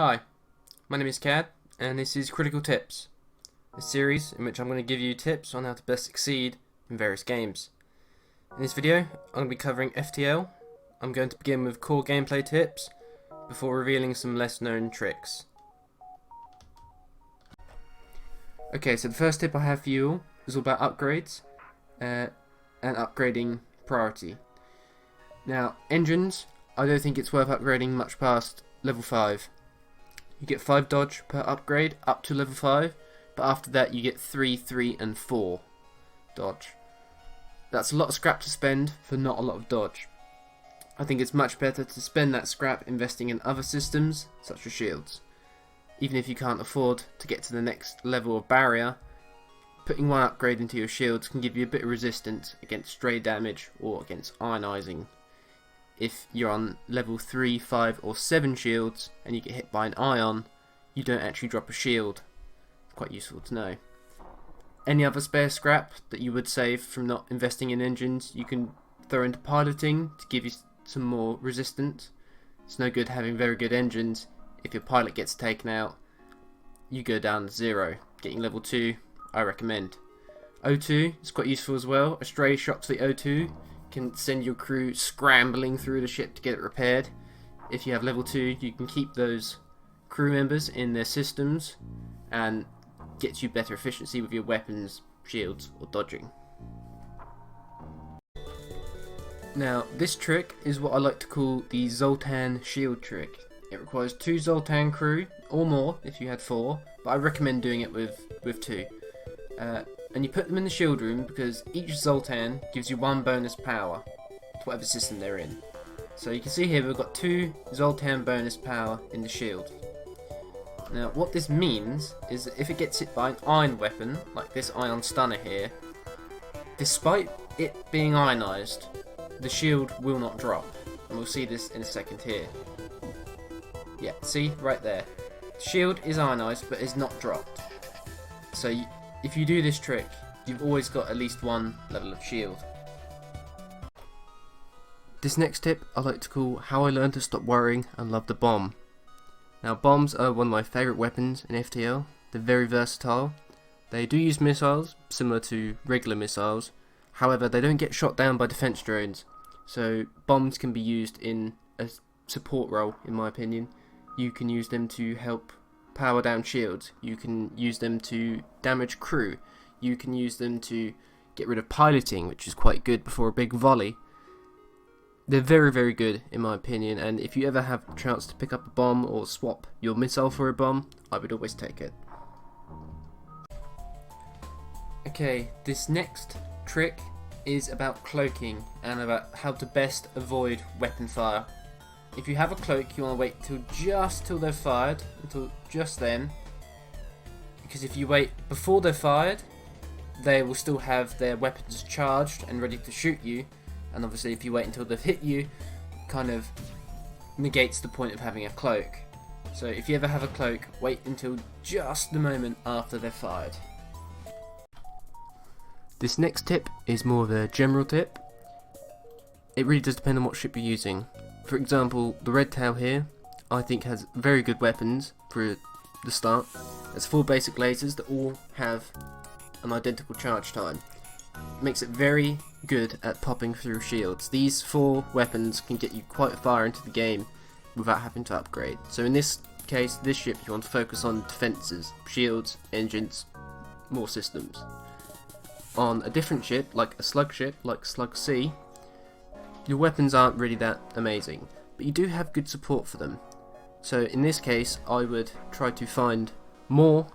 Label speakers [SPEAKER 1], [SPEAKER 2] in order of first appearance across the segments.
[SPEAKER 1] Hi, my name is Cad, and this is Critical Tips, a series in which I'm going to give you tips on how to best succeed in various games. In this video, I'm going to be covering FTL. I'm going to begin with core gameplay tips before revealing some less known tricks. Okay, so the first tip I have for you all is all about upgrades and upgrading priority. Now, engines, I don't think it's worth upgrading much past level 5. You get 5 dodge per upgrade up to level 5, but after that you get 3, 3 and 4 dodge. That's a lot of scrap to spend for not a lot of dodge. I think it's much better to spend that scrap investing in other systems, such as shields. Even if you can't afford to get to the next level of barrier, putting one upgrade into your shields can give you a bit of resistance against stray damage or against ionizing. If you're on level 3, 5 or 7 shields and you get hit by an ion, you don't actually drop a shield. Quite useful to know. Any other spare scrap that you would save from not investing in engines, you can throw into piloting to give you some more resistance. It's no good having very good engines. If your pilot gets taken out, you go down to 0. Getting level 2, I recommend. O2 is quite useful as well. A stray shot to the O2 can send your crew scrambling through the ship to get it repaired. If you have level 2, you can keep those crew members in their systems and gets you better efficiency with your weapons, shields or dodging. Now, this trick is what I like to call the Zoltan shield trick. It requires 2 Zoltan crew or more if you had 4, but I recommend doing it with 2. And you put them in the shield room because each Zoltan gives you 1 bonus power to whatever system they're in. So you can see here we've got 2 Zoltan bonus power in the shield. Now what this means is that if it gets hit by an iron weapon, like this ion stunner here, despite it being ionized, the shield will not drop. And we'll see this in a second here. Yeah, see right there. The shield is ionized but is not dropped. So if you do this trick, you've always got at least 1 level of shield. This next tip I like to call how I learned to stop worrying and love the bomb. Now bombs are one of my favourite weapons in FTL. They're very versatile. They do use missiles, similar to regular missiles. However, they don't get shot down by defense drones. So bombs can be used in a support role, in my opinion. You can use them to help power down shields, you can use them to damage crew, you can use them to get rid of piloting, which is quite good before a big volley. They're very, very good in my opinion, and if you ever have a chance to pick up a bomb or swap your missile for a bomb, I would always take it. Okay, this next trick is about cloaking and about how to best avoid weapon fire. If you have a cloak, you want to wait till they're fired, until just then, because if you wait before they're fired, they will still have their weapons charged and ready to shoot you, and obviously if you wait until they've hit you, it kind of negates the point of having a cloak. So if you ever have a cloak, wait until just the moment after they're fired. This next tip is more of a general tip. It really does depend on what ship you're using. For example, the Red Tail here, I think has very good weapons for the start. There's 4 basic lasers that all have an identical charge time. It makes it very good at popping through shields. These 4 weapons can get you quite far into the game without having to upgrade. So in this case, this ship you want to focus on defences, shields, engines, more systems. On a different ship, like a slug ship, like Slug C, your weapons aren't really that amazing, but you do have good support for them. So in this case, I would try to find more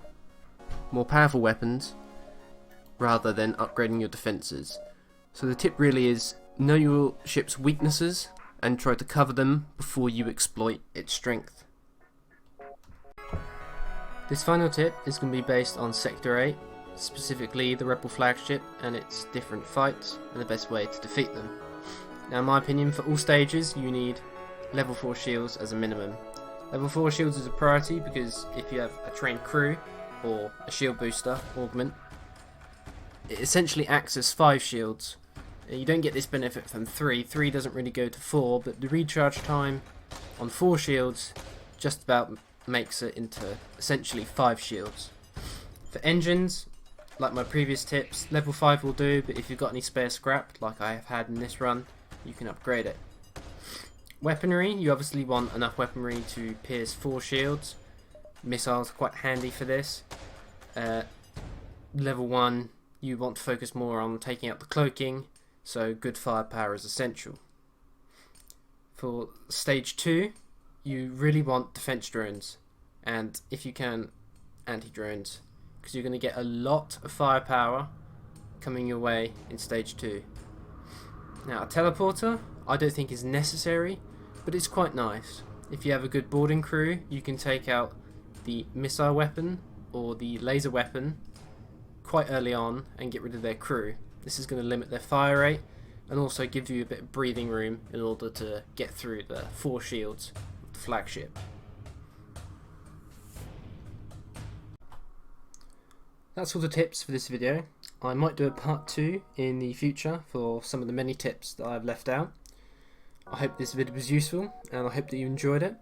[SPEAKER 1] powerful weapons rather than upgrading your defences. So the tip really is know your ship's weaknesses and try to cover them before you exploit its strength. This final tip is going to be based on Sector 8, specifically the Rebel flagship and its different fights and the best way to defeat them. Now in my opinion, for all stages you need level 4 shields as a minimum. Level 4 shields is a priority because if you have a trained crew or a shield booster augment, it essentially acts as 5 shields. You don't get this benefit from 3. 3 doesn't really go to 4, but the recharge time on 4 shields just about makes it into essentially 5 shields. For engines, like my previous tips, level 5 will do, but if you've got any spare scrap, like I have had in this run, you can upgrade it. Weaponry, you obviously want enough weaponry to pierce 4 shields. Missiles are quite handy for this. Level 1, you want to focus more on taking out the cloaking, so good firepower is essential. For stage 2, you really want defense drones, and if you can, anti-drones, because you're going to get a lot of firepower coming your way in stage 2. Now, a teleporter I don't think is necessary, but it's quite nice. If you have a good boarding crew, you can take out the missile weapon or the laser weapon quite early on and get rid of their crew. This is going to limit their fire rate and also give you a bit of breathing room in order to get through the 4 shields of the flagship. That's all the tips for this video. I might do a part 2 in the future for some of the many tips that I've left out. I hope this video was useful and I hope that you enjoyed it.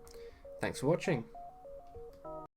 [SPEAKER 1] Thanks for watching.